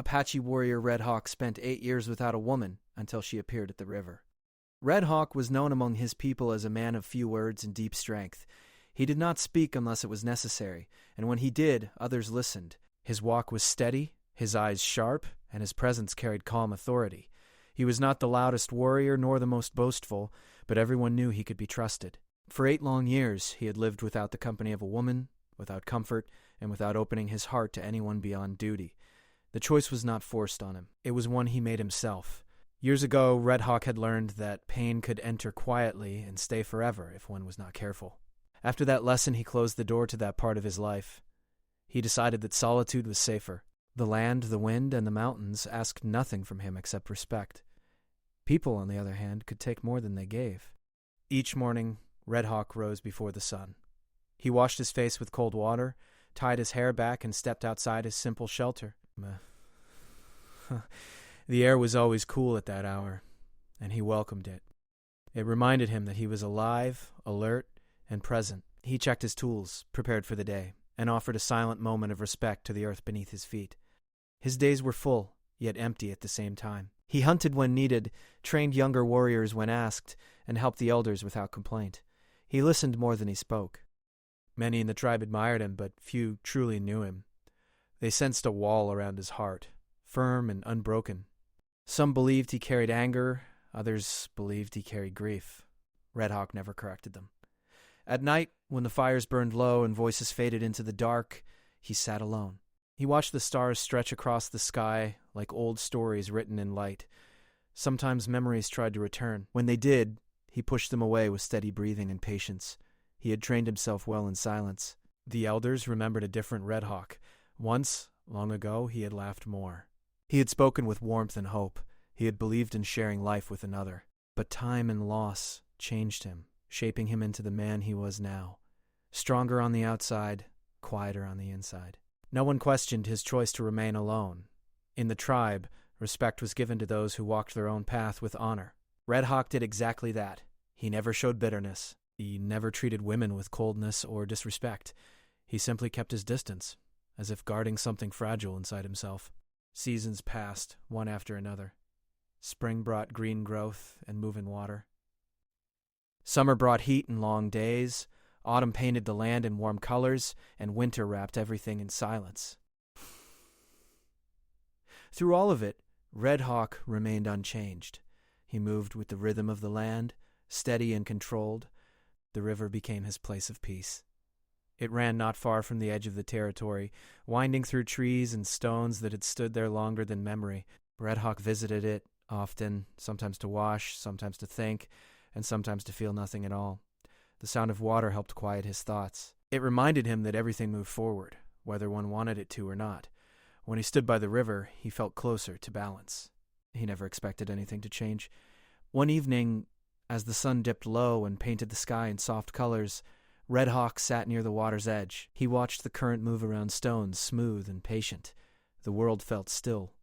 Apache warrior Red Hawk spent 8 years without a woman until she appeared at the river. Red Hawk was known among his people as a man of few words and deep strength. He did not speak unless it was necessary, and when he did, others listened. His walk was steady, his eyes sharp, and his presence carried calm authority. He was not the loudest warrior nor the most boastful, but everyone knew he could be trusted. For 8 long years, he had lived without the company of a woman, without comfort, and without opening his heart to anyone beyond duty. The choice was not forced on him. It was one he made himself. Years ago, Red Hawk had learned that pain could enter quietly and stay forever if one was not careful. After that lesson, he closed the door to that part of his life. He decided that solitude was safer. The land, the wind, and the mountains asked nothing from him except respect. People, on the other hand, could take more than they gave. Each morning, Red Hawk rose before the sun. He washed his face with cold water, tied his hair back, and stepped outside his simple shelter. The air was always cool at that hour, and he welcomed it. It reminded him that he was alive, alert, and present. He checked his tools, prepared for the day, and offered a silent moment of respect to the earth beneath his feet. His days were full, yet empty at the same time. He hunted when needed, trained younger warriors when asked, and helped the elders without complaint. He listened more than he spoke. Many in the tribe admired him, but few truly knew him. They sensed a wall around his heart, firm and unbroken. Some believed he carried anger, others believed he carried grief. Red Hawk never corrected them. At night, when the fires burned low and voices faded into the dark, he sat alone. He watched the stars stretch across the sky like old stories written in light. Sometimes memories tried to return. When they did, he pushed them away with steady breathing and patience. He had trained himself well in silence. The elders remembered a different Red Hawk. Once, long ago, he had laughed more. He had spoken with warmth and hope. He had believed in sharing life with another. But time and loss changed him, shaping him into the man he was now. Stronger on the outside, quieter on the inside. No one questioned his choice to remain alone. In the tribe, respect was given to those who walked their own path with honor. Red Hawk did exactly that. He never showed bitterness. He never treated women with coldness or disrespect. He simply kept his distance, as if guarding something fragile inside himself. Seasons passed, one after another. Spring brought green growth and moving water. Summer brought heat and long days. Autumn painted the land in warm colors, and winter wrapped everything in silence. Through all of it, Red Hawk remained unchanged. He moved with the rhythm of the land, steady and controlled. The river became his place of peace. It ran not far from the edge of the territory, winding through trees and stones that had stood there longer than memory. Red Hawk visited it often, sometimes to wash, sometimes to think, and sometimes to feel nothing at all. The sound of water helped quiet his thoughts. It reminded him that everything moved forward, whether one wanted it to or not. When he stood by the river, he felt closer to balance. He never expected anything to change. One evening, as the sun dipped low and painted the sky in soft colors, Red Hawk sat near the water's edge. He watched the current move around stones, smooth and patient. The world felt still.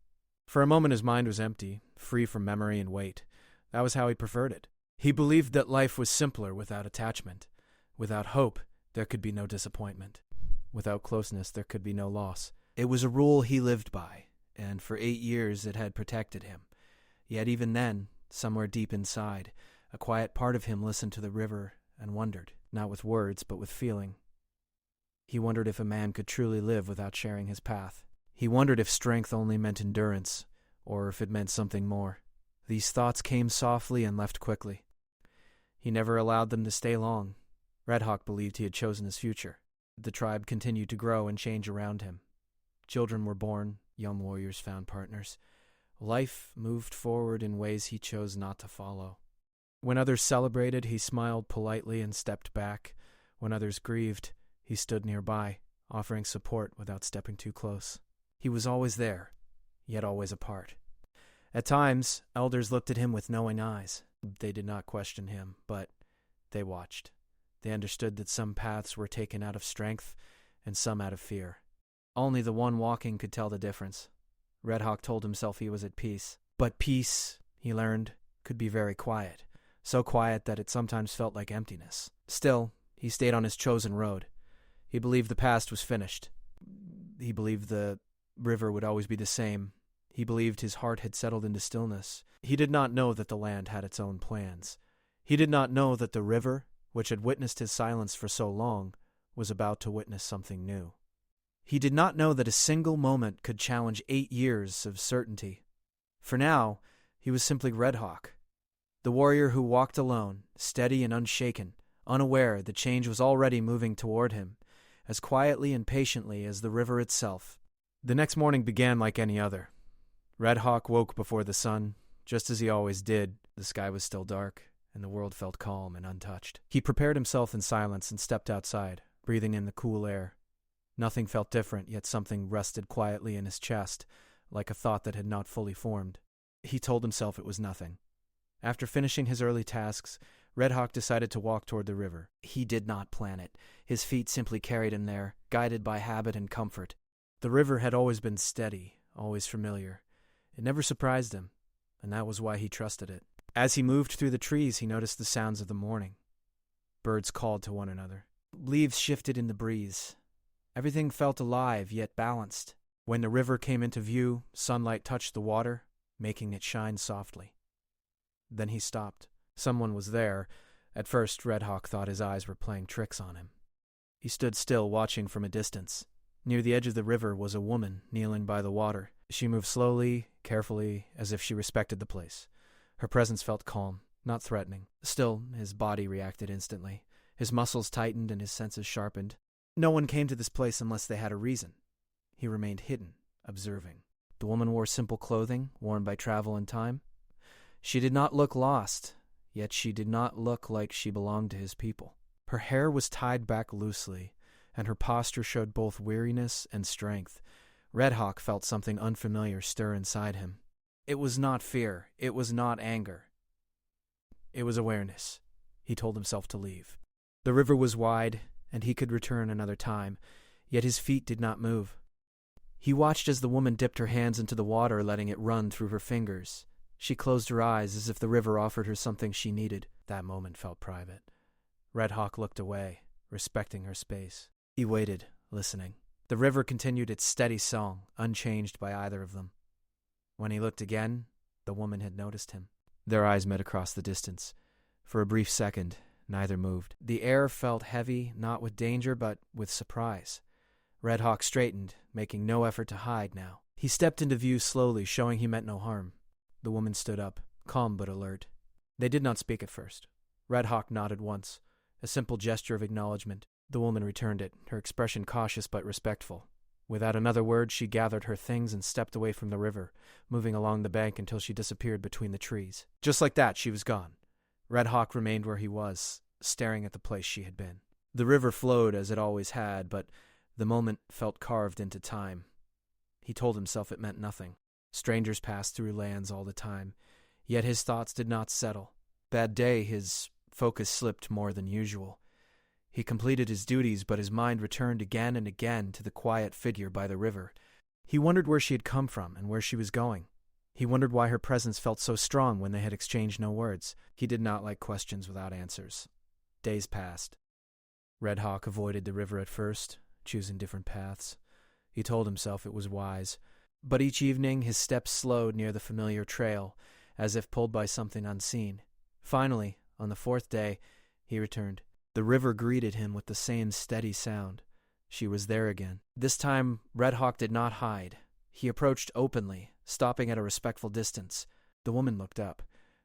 For a moment his mind was empty, free from memory and weight. That was how he preferred it. He believed that life was simpler without attachment. Without hope, there could be no disappointment. Without closeness, there could be no loss. It was a rule he lived by, and for 8 years it had protected him. Yet even then, somewhere deep inside, a quiet part of him listened to the river and wondered, not with words, but with feeling. He wondered if a man could truly live without sharing his path. He wondered if strength only meant endurance, or if it meant something more. These thoughts came softly and left quickly. He never allowed them to stay long. Red Hawk believed he had chosen his future. The tribe continued to grow and change around him. Children were born, young warriors found partners. Life moved forward in ways he chose not to follow. When others celebrated, he smiled politely and stepped back. When others grieved, he stood nearby, offering support without stepping too close. He was always there, yet always apart. At times, elders looked at him with knowing eyes. They did not question him, but they watched. They understood that some paths were taken out of strength and some out of fear. Only the one walking could tell the difference. Red Hawk told himself he was at peace. But peace, he learned, could be very quiet. So quiet that it sometimes felt like emptiness. Still, he stayed on his chosen road. He believed the past was finished. He believed the river would always be the same, He believed his heart had settled into stillness. He did not know that the land had its own plans. He did not know that the river, which had witnessed his silence for so long, was about to witness something new. He did not know that a single moment could challenge 8 years of certainty. For now, he was simply Red Hawk, the warrior who walked alone, steady and unshaken, unaware that change was already moving toward him, as quietly and patiently as the river itself. The next morning began like any other. Red Hawk woke before the sun, just as he always did. The sky was still dark, and the world felt calm and untouched. He prepared himself in silence and stepped outside, breathing in the cool air. Nothing felt different, yet something rested quietly in his chest, like a thought that had not fully formed. He told himself it was nothing. After finishing his early tasks, Red Hawk decided to walk toward the river. He did not plan it. His feet simply carried him there, guided by habit and comfort. The river had always been steady, always familiar. It never surprised him, and that was why he trusted it. As he moved through the trees, he noticed the sounds of the morning. Birds called to one another. Leaves shifted in the breeze. Everything felt alive, yet balanced. When the river came into view, sunlight touched the water, making it shine softly. Then he stopped. Someone was there. At first, Red Hawk thought his eyes were playing tricks on him. He stood still, watching from a distance. Near the edge of the river was a woman kneeling by the water. She moved slowly, carefully, as if she respected the place. Her presence felt calm, not threatening. Still, his body reacted instantly. His muscles tightened and his senses sharpened. No one came to this place unless they had a reason. He remained hidden, observing. The woman wore simple clothing, worn by travel and time. She did not look lost, yet she did not look like she belonged to his people. Her hair was tied back loosely, and her posture showed both weariness and strength. Red Hawk felt something unfamiliar stir inside him. It was not fear. It was not anger. It was awareness. He told himself to leave. The river was wide, and he could return another time, yet his feet did not move. He watched as the woman dipped her hands into the water, letting it run through her fingers. She closed her eyes as if the river offered her something she needed. That moment felt private. Red Hawk looked away, respecting her space. He waited, listening. The river continued its steady song, unchanged by either of them. When he looked again, the woman had noticed him. Their eyes met across the distance. For a brief second, neither moved. The air felt heavy, not with danger, but with surprise. Red Hawk straightened, making no effort to hide now. He stepped into view slowly, showing he meant no harm. The woman stood up, calm but alert. They did not speak at first. Red Hawk nodded once, a simple gesture of acknowledgement. The woman returned it, her expression cautious but respectful. Without another word, she gathered her things and stepped away from the river, moving along the bank until she disappeared between the trees. Just like that, she was gone. Red Hawk remained where he was, staring at the place she had been. The river flowed as it always had, but the moment felt carved into time. He told himself it meant nothing. Strangers passed through lands all the time, yet his thoughts did not settle. That day, his focus slipped more than usual. He completed his duties, but his mind returned again and again to the quiet figure by the river. He wondered where she had come from and where she was going. He wondered why her presence felt so strong when they had exchanged no words. He did not like questions without answers. Days passed. Red Hawk avoided the river at first, choosing different paths. He told himself it was wise. But each evening his steps slowed near the familiar trail, as if pulled by something unseen. Finally, on the 4th day, he returned. The river greeted him with the same steady sound. She was there again. This time, Red Hawk did not hide. He approached openly, stopping at a respectful distance. The woman looked up,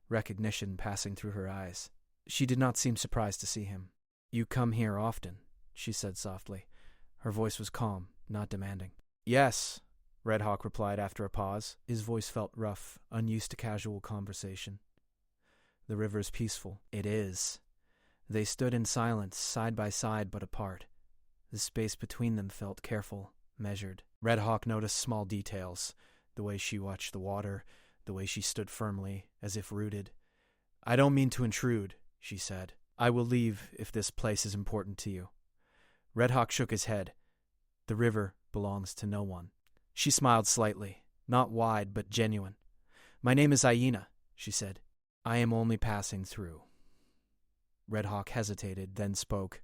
recognition passing through her eyes. She did not seem surprised to see him. "You come here often," she said softly. Her voice was calm, not demanding. "Yes," Red Hawk replied after a pause. His voice felt rough, unused to casual conversation. "The river is peaceful." "It is." They stood in silence, side by side but apart. The space between them felt careful, measured. Red Hawk noticed small details, the way she watched the water, the way she stood firmly, as if rooted. "I don't mean to intrude," she said. "I will leave if this place is important to you." Red Hawk shook his head. "The river belongs to no one." She smiled slightly, not wide but genuine. "My name is Hyena," she said. "I am only passing through." Red Hawk hesitated, then spoke.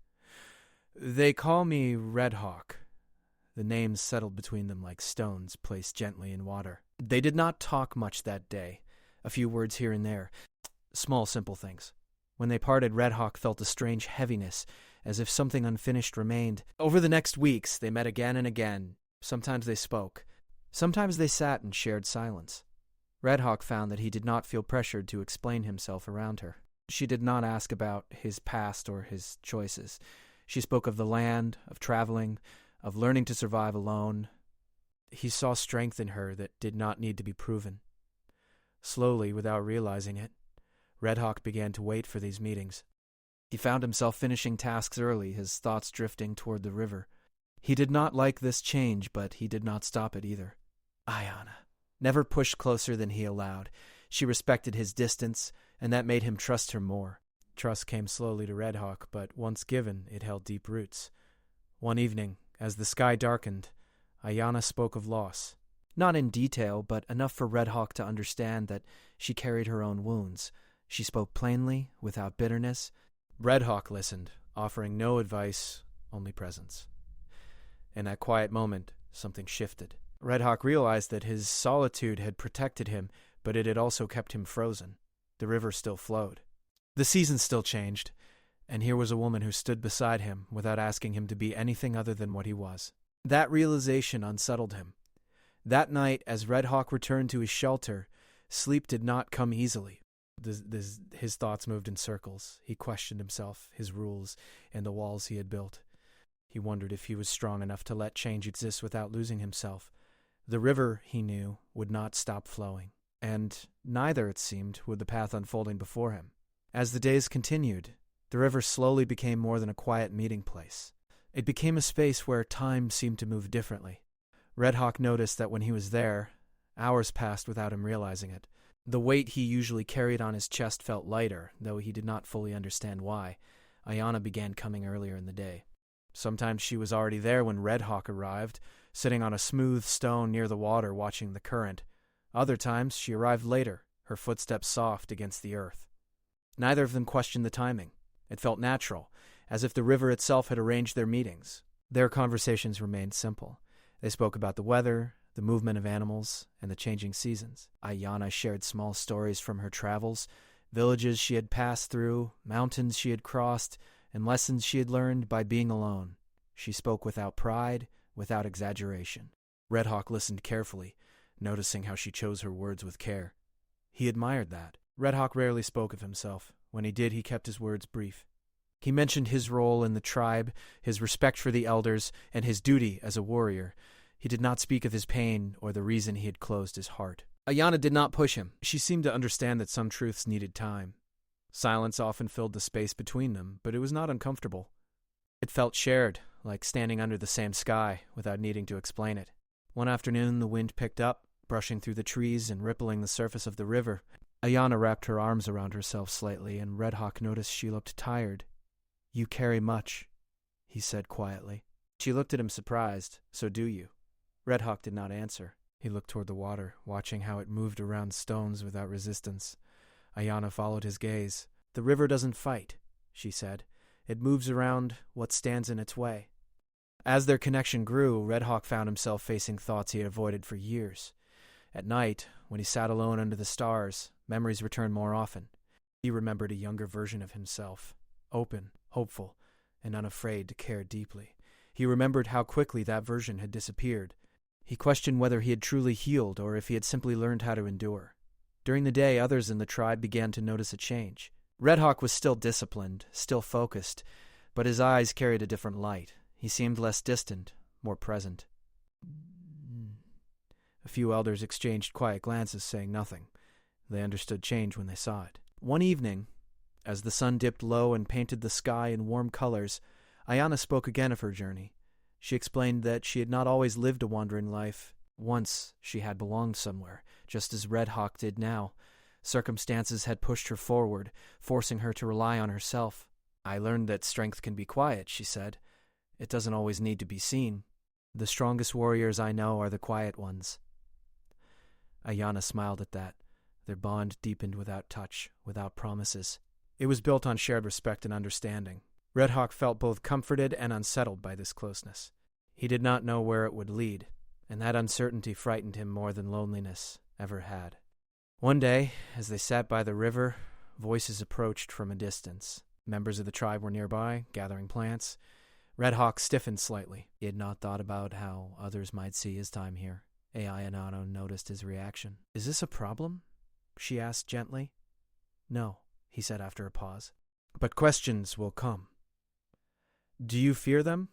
"They call me Red Hawk." The names settled between them like stones placed gently in water. They did not talk much that day, a few words here and there, small simple things. When they parted, Red Hawk felt a strange heaviness, as if something unfinished remained. Over the next weeks, they met again and again. Sometimes they spoke. Sometimes they sat and shared silence. Red Hawk found that he did not feel pressured to explain himself around her. She did not ask about his past or his choices. She spoke of the land, of traveling, of learning to survive alone. He saw strength in her that did not need to be proven. Slowly, without realizing it, Red Hawk began to wait for these meetings. He found himself finishing tasks early, his thoughts drifting toward the river. He did not like this change, but he did not stop it either. Ayanna never pushed closer than he allowed. She respected his distance, and that made him trust her more. Trust came slowly to Red Hawk, but once given, it held deep roots. One evening, as the sky darkened, Ayanna spoke of loss. Not in detail, but enough for Red Hawk to understand that she carried her own wounds. She spoke plainly, without bitterness. Red Hawk listened, offering no advice, only presence. In that quiet moment, something shifted. Red Hawk realized that his solitude had protected him, but it had also kept him frozen. The river still flowed. The seasons still changed, and here was a woman who stood beside him without asking him to be anything other than what he was. That realization unsettled him. That night, as Red Hawk returned to his shelter, sleep did not come easily. His thoughts moved in circles. He questioned himself, his rules, and the walls he had built. He wondered if he was strong enough to let change exist without losing himself. The river, he knew, would not stop flowing, and neither, it seemed, would the path unfolding before him. As the days continued, the river slowly became more than a quiet meeting place. It became a space where time seemed to move differently. Red Hawk noticed that when he was there, hours passed without him realizing it. The weight he usually carried on his chest felt lighter, though he did not fully understand why. Ayanna began coming earlier in the day. Sometimes she was already there when Red Hawk arrived, sitting on a smooth stone near the water watching the current. Other times she arrived later, her footsteps soft against the earth. Neither of them questioned the timing. It felt natural, as if the river itself had arranged their meetings. Their conversations remained simple. They spoke about the weather, the movement of animals, and the changing seasons. Ayanna shared small stories from her travels, villages she had passed through, mountains she had crossed, and lessons she had learned by being alone. She spoke without pride, without exaggeration. Red Hawk listened carefully, noticing how she chose her words with care. He admired that. Red Hawk rarely spoke of himself. When he did, he kept his words brief. He mentioned his role in the tribe, his respect for the elders, and his duty as a warrior. He did not speak of his pain or the reason he had closed his heart. Ayanna did not push him. She seemed to understand that some truths needed time. Silence often filled the space between them, but it was not uncomfortable. It felt shared, like standing under the same sky, without needing to explain it. One afternoon, the wind picked up, brushing through the trees and rippling the surface of the river. Ayanna wrapped her arms around herself slightly, and Red Hawk noticed she looked tired. "You carry much," he said quietly. She looked at him surprised. "So do you." Red Hawk did not answer. He looked toward the water, watching how it moved around stones without resistance. Ayanna followed his gaze. "The river doesn't fight," she said. "It moves around what stands in its way." As their connection grew, Red Hawk found himself facing thoughts he had avoided for years. At night, when he sat alone under the stars, memories returned more often. He remembered a younger version of himself, open, hopeful, and unafraid to care deeply. He remembered how quickly that version had disappeared. He questioned whether he had truly healed or if he had simply learned how to endure. During the day, others in the tribe began to notice a change. Red Hawk was still disciplined, still focused, but his eyes carried a different light. He seemed less distant, more present. A few elders exchanged quiet glances, saying nothing. They understood change when they saw it. One evening, as the sun dipped low and painted the sky in warm colors, Ayanna spoke again of her journey. She explained that she had not always lived a wandering life. Once she had belonged somewhere, just as Red Hawk did now. Circumstances had pushed her forward, forcing her to rely on herself. "I learned that strength can be quiet," she said. "It doesn't always need to be seen. The strongest warriors I know are the quiet ones." Ayanna smiled at that. Their bond deepened without touch, without promises. It was built on shared respect and understanding. Red Hawk felt both comforted and unsettled by this closeness. He did not know where it would lead. and that uncertainty frightened him more than loneliness ever had. One day, as they sat by the river, voices approached from a distance. Members of the tribe were nearby, gathering plants. Red Hawk stiffened slightly. He had not thought about how others might see his time here. Ayano noticed his reaction. "Is this a problem?" she asked gently. "No," he said after a pause. "But questions will come." "Do you fear them?"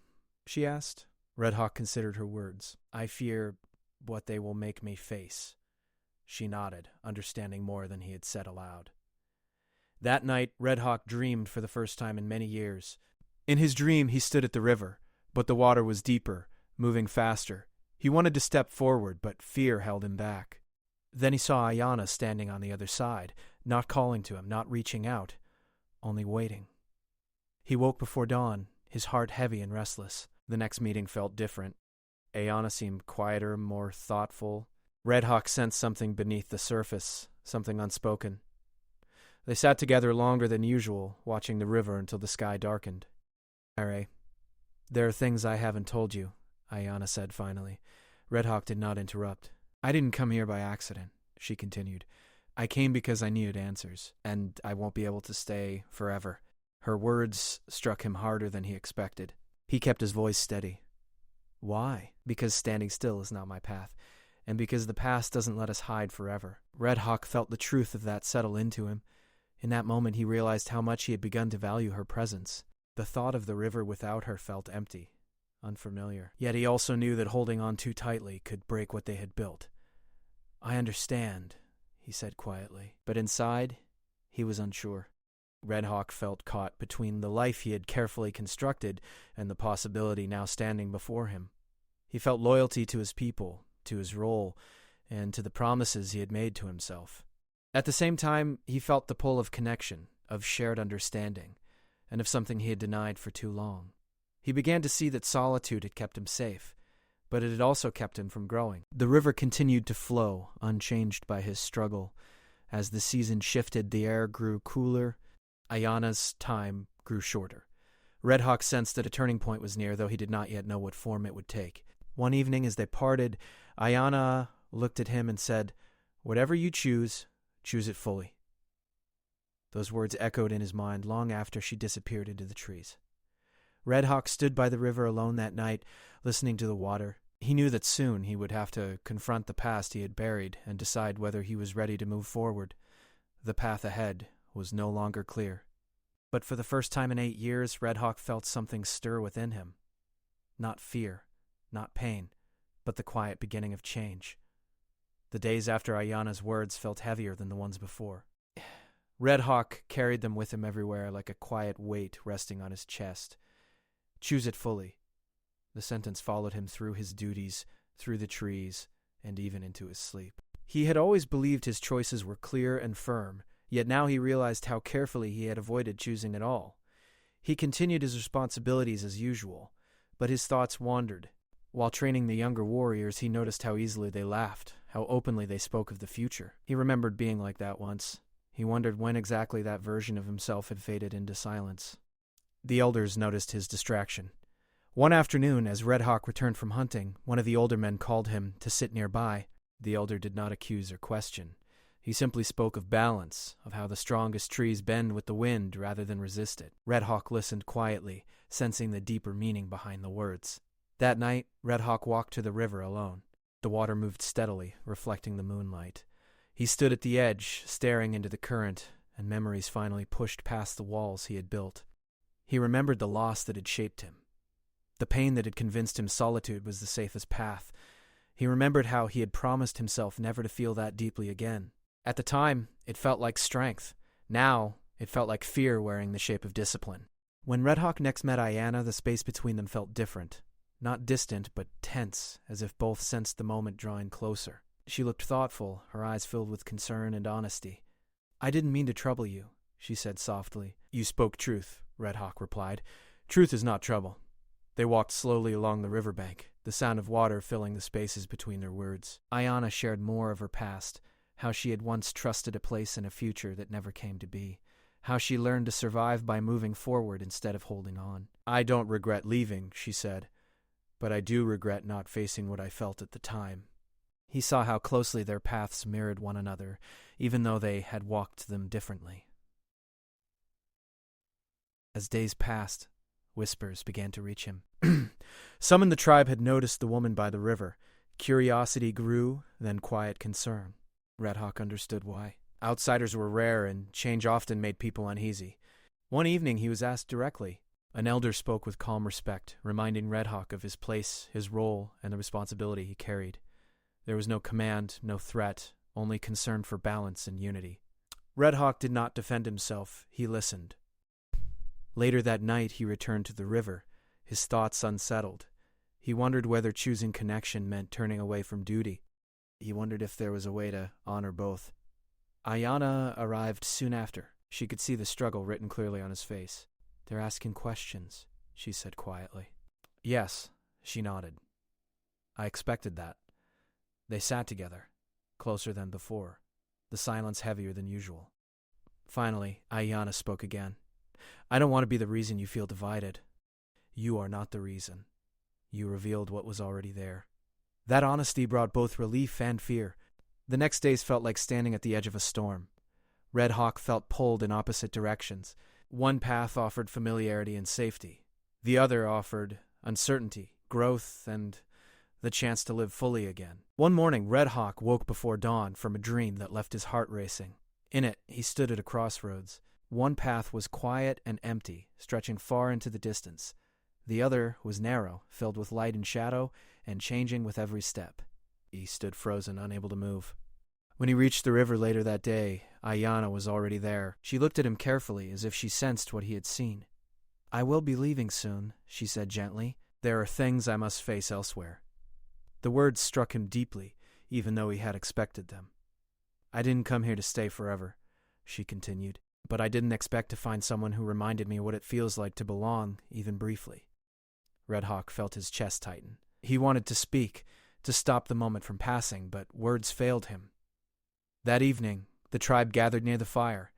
she asked. Red Hawk considered her words. "I fear what they will make me face." She nodded, understanding more than he had said aloud. That night, Red Hawk dreamed for the first time in many years. In his dream, he stood at the river, but the water was deeper, moving faster. He wanted to step forward, but fear held him back. Then he saw Ayana standing on the other side, not calling to him, not reaching out, only waiting. He woke before dawn, his heart heavy and restless. The next meeting felt different. Ayana seemed quieter, more thoughtful. Red Hawk sensed something beneath the surface, something unspoken. They sat together longer than usual, watching the river until the sky darkened. "Are, there are things I haven't told you," Ayana said finally. Red Hawk did not interrupt. "I didn't come here by accident," she continued. "I came because I needed answers, and I won't be able to stay forever." Her words struck him harder than he expected. He kept his voice steady. "Why?" "Because standing still is not my path, and because the past doesn't let us hide forever." Red Hawk felt the truth of that settle into him. In that moment he realized how much he had begun to value her presence. The thought of the river without her felt empty, unfamiliar. Yet he also knew that holding on too tightly could break what they had built. "I understand," he said quietly, but inside he was unsure. Red Hawk felt caught between the life he had carefully constructed and the possibility now standing before him. He felt loyalty to his people, to his role, and to the promises he had made to himself. At the same time, he felt the pull of connection, of shared understanding, and of something he had denied for too long. He began to see that solitude had kept him safe, but it had also kept him from growing. The river continued to flow, unchanged by his struggle. As the season shifted, the air grew cooler. Ayana's time grew shorter. Red Hawk sensed that a turning point was near, though he did not yet know what form it would take. One evening, as they parted, Ayana looked at him and said, "Whatever you choose, choose it fully." Those words echoed in his mind long after she disappeared into the trees. Red Hawk stood by the river alone that night, listening to the water. He knew that soon he would have to confront the past he had buried and decide whether he was ready to move forward. The path ahead was no longer clear. But for the first time in 8 years, Red Hawk felt something stir within him. Not fear, not pain, but the quiet beginning of change. The days after Ayana's words felt heavier than the ones before. Red Hawk carried them with him everywhere like a quiet weight resting on his chest. "Choose it fully." The sentence followed him through his duties, through the trees, and even into his sleep. He had always believed his choices were clear and firm, yet now he realized how carefully he had avoided choosing at all. He continued his responsibilities as usual, but his thoughts wandered. While training the younger warriors, he noticed how easily they laughed, how openly they spoke of the future. He remembered being like that once. He wondered when exactly that version of himself had faded into silence. The elders noticed his distraction. One afternoon, as Red Hawk returned from hunting, one of the older men called him to sit nearby. The elder did not accuse or question. He simply spoke of balance, of how the strongest trees bend with the wind rather than resist it. Red Hawk listened quietly, sensing the deeper meaning behind the words. That night, Red Hawk walked to the river alone. The water moved steadily, reflecting the moonlight. He stood at the edge, staring into the current, and memories finally pushed past the walls he had built. He remembered the loss that had shaped him, the pain that had convinced him solitude was the safest path. He remembered how he had promised himself never to feel that deeply again. At the time, it felt like strength. Now, it felt like fear wearing the shape of discipline. When Red Hawk next met Ayana, the space between them felt different. Not distant, but tense, as if both sensed the moment drawing closer. She looked thoughtful, her eyes filled with concern and honesty. "I didn't mean to trouble you," she said softly. "You spoke truth," Red Hawk replied. "Truth is not trouble." They walked slowly along the riverbank, the sound of water filling the spaces between their words. Ayana shared more of her past, how she had once trusted a place in a future that never came to be, how she learned to survive by moving forward instead of holding on. "I don't regret leaving," she said, but I do regret not facing what I felt at the time." He saw how closely their paths mirrored one another, even though they had walked them differently. As days passed, whispers began to reach him. Some in the tribe had noticed the woman by the river. Curiosity grew, then quiet concern. Red Hawk understood why. Outsiders were rare, and change often made people uneasy. One evening he was asked directly. An elder spoke with calm respect, reminding Red Hawk of his place, his role, and the responsibility he carried. There was no command, no threat, only concern for balance and unity. Red Hawk did not defend himself, he listened. Later that night he returned to the river, his thoughts unsettled. He wondered whether choosing connection meant turning away from duty. He wondered if there was a way to honor both. Ayanna arrived soon after. She could see the struggle written clearly on his face. "They're asking questions," she said quietly. "Yes," she nodded. "I expected that." They sat together, closer than before, the silence heavier than usual. Finally, Ayanna spoke again. "I don't want to be the reason you feel divided." "You are not the reason." You revealed what was already there. That honesty brought both relief and fear. The next days felt like standing at the edge of a storm. Red Hawk felt pulled in opposite directions. One path offered familiarity and safety. The other offered uncertainty, growth, and the chance to live fully again. One morning, Red Hawk woke before dawn from a dream that left his heart racing. In it, he stood at a crossroads. One path was quiet and empty, stretching far into the distance. The other was narrow, filled with light and shadow, and changing with every step. He stood frozen, unable to move. When he reached the river later that day, Ayanna was already there. She looked at him carefully, as if she sensed what he had seen. "I will be leaving soon," she said gently. "There are things I must face elsewhere." The words struck him deeply, even though he had expected them. "I didn't come here to stay forever," she continued, "but I didn't expect to find someone who reminded me what it feels like to belong, even briefly." Red Hawk felt his chest tighten. He wanted to speak, to stop the moment from passing, but words failed him. That evening, the tribe gathered near the fire.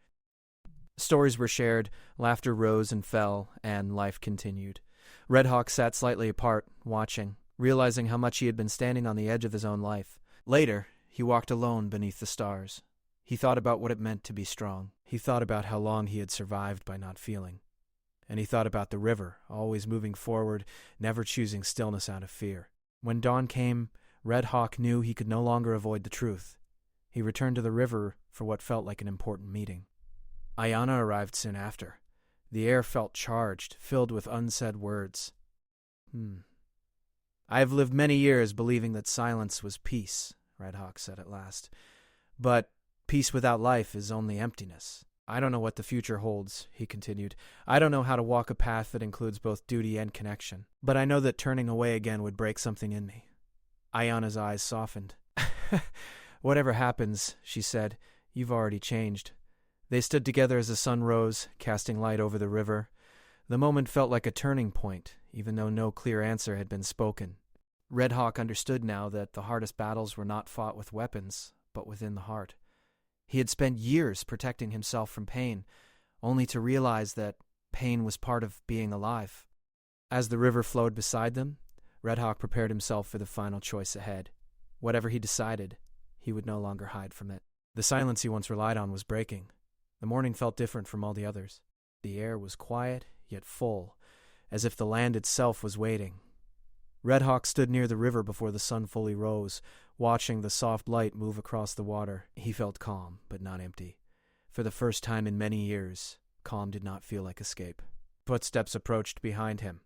Stories were shared, laughter rose and fell, and life continued. Red Hawk sat slightly apart, watching, realizing how much he had been standing on the edge of his own life. Later, he walked alone beneath the stars. He thought about what it meant to be strong. He thought about how long he had survived by not feeling. And he thought about the river, always moving forward, never choosing stillness out of fear. When dawn came, Red Hawk knew he could no longer avoid the truth. He returned to the river for what felt like an important meeting. Ayanna arrived soon after. The air felt charged, filled with unsaid words. "I have lived many years believing that silence was peace," Red Hawk said at last. "But peace without life is only emptiness. I don't know what the future holds," he continued. "I don't know how to walk a path that includes both duty and connection. But I know that turning away again would break something in me." Ayanna's eyes softened. "Whatever happens," she said, "you've already changed." They stood together as the sun rose, casting light over the river. The moment felt like a turning point, even though no clear answer had been spoken. Red Hawk understood now that the hardest battles were not fought with weapons, but within the heart. He had spent years protecting himself from pain, only to realize that pain was part of being alive. As the river flowed beside them, Red Hawk prepared himself for the final choice ahead. Whatever he decided, he would no longer hide from it. The silence he once relied on was breaking. The morning felt different from all the others. The air was quiet, yet full, as if the land itself was waiting. Red Hawk stood near the river before the sun fully rose, watching the soft light move across the water. He felt calm, but not empty. For the first time in many years, calm did not feel like escape. Footsteps approached behind him.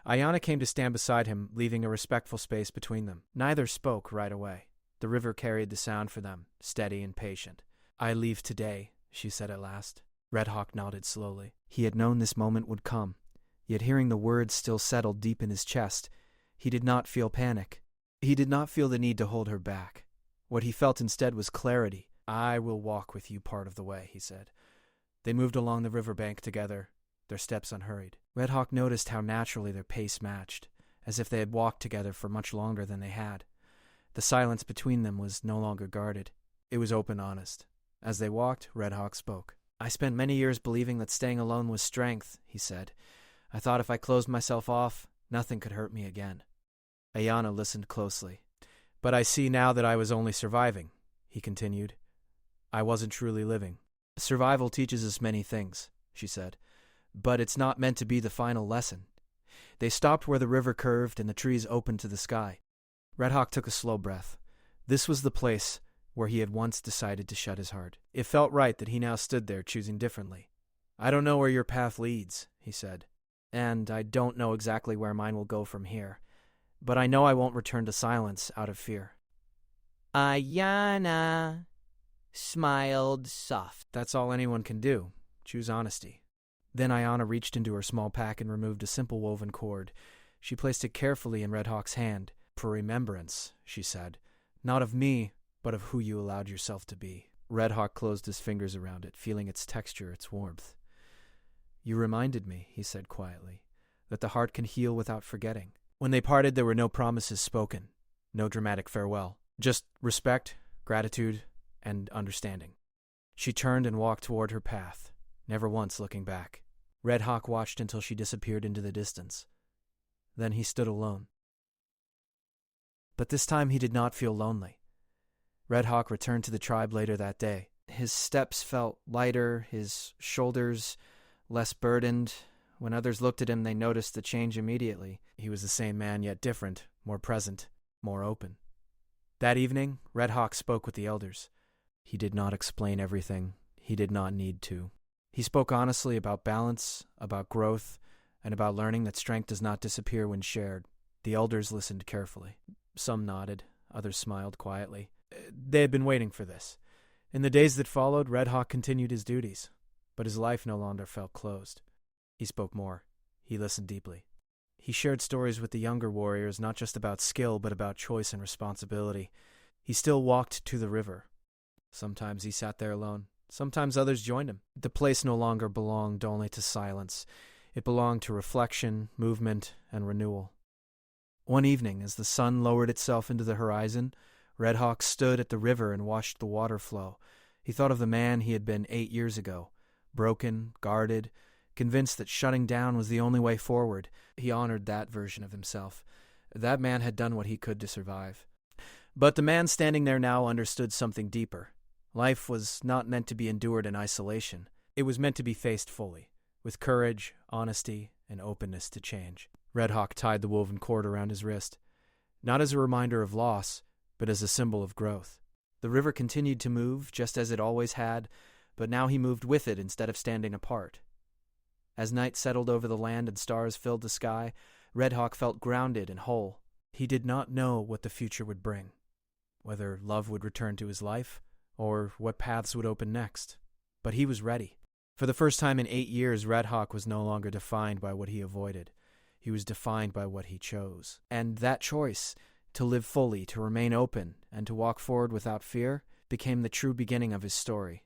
Ayanna came to stand beside him, leaving a respectful space between them. Neither spoke right away. The river carried the sound for them, steady and patient. "I leave today," she said at last. Red Hawk nodded slowly. He had known this moment would come, yet hearing the words still settled deep in his chest, he did not feel panic. He did not feel the need to hold her back. What he felt instead was clarity. "I will walk with you part of the way," he said. They moved along the riverbank together, their steps unhurried. Red Hawk noticed how naturally their pace matched, as if they had walked together for much longer than they had. The silence between them was no longer guarded. It was open, honest. As they walked, Red Hawk spoke. "I spent many years believing that staying alone was strength," he said. "I thought if I closed myself off, Nothing could hurt me again. Ayana listened closely. But I see now that I was only surviving, he continued. I wasn't truly living. Survival teaches us many things, she said, but it's not meant to be the final lesson. They stopped where the river curved and the trees opened to the sky. Red Hawk took a slow breath. This was the place where he had once decided to shut his heart. It felt right that he now stood there choosing differently. I don't know where your path leads, he said, and I don't know exactly where mine will go from here, but I know I won't return to silence out of fear. Ayana smiled soft. That's all anyone can do. Choose honesty. Then Ayana reached into her small pack and removed a simple woven cord. She placed it carefully in Red Hawk's hand. For remembrance, she said. Not of me, but of who you allowed yourself to be. Red Hawk closed his fingers around it, feeling its texture, its warmth. You reminded me, he said quietly, that the heart can heal without forgetting. When they parted, there were no promises spoken, no dramatic farewell. Just respect, gratitude, and understanding. She turned and walked toward her path, never once looking back. Red Hawk watched until she disappeared into the distance. Then he stood alone. But this time he did not feel lonely. Red Hawk returned to the tribe later that day. His steps felt lighter, his shoulders less burdened. When others looked at him, they noticed the change immediately. He was the same man, yet different, more present, more open. That evening, Red Hawk spoke with the elders. He did not explain everything. He did not need to. He spoke honestly about balance, about growth, and about learning that strength does not disappear when shared. The elders listened carefully. Some nodded, others smiled quietly. They had been waiting for this. In the days that followed, Red Hawk continued his duties, but his life no longer felt closed. He spoke more. He listened deeply. He shared stories with the younger warriors, not just about skill, but about choice and responsibility. He still walked to the river. Sometimes he sat there alone. Sometimes others joined him. The place no longer belonged only to silence. It belonged to reflection, movement, and renewal. One evening, as the sun lowered itself into the horizon, Red Hawk stood at the river and watched the water flow. He thought of the man he had been 8 years ago, broken, guarded, convinced that shutting down was the only way forward. He honored that version of himself. That man had done what he could to survive. But the man standing there now understood something deeper. Life was not meant to be endured in isolation. It was meant to be faced fully, with courage, honesty, and openness to change. Red Hawk tied the woven cord around his wrist, not as a reminder of loss, but as a symbol of growth. The river continued to move, just as it always had, but now he moved with it instead of standing apart. As night settled over the land and stars filled the sky, Red Hawk felt grounded and whole. He did not know what the future would bring, whether love would return to his life, or what paths would open next. But he was ready. For the first time in 8 years, Red Hawk was no longer defined by what he avoided. He was defined by what he chose. And that choice, to live fully, to remain open, and to walk forward without fear, became the true beginning of his story.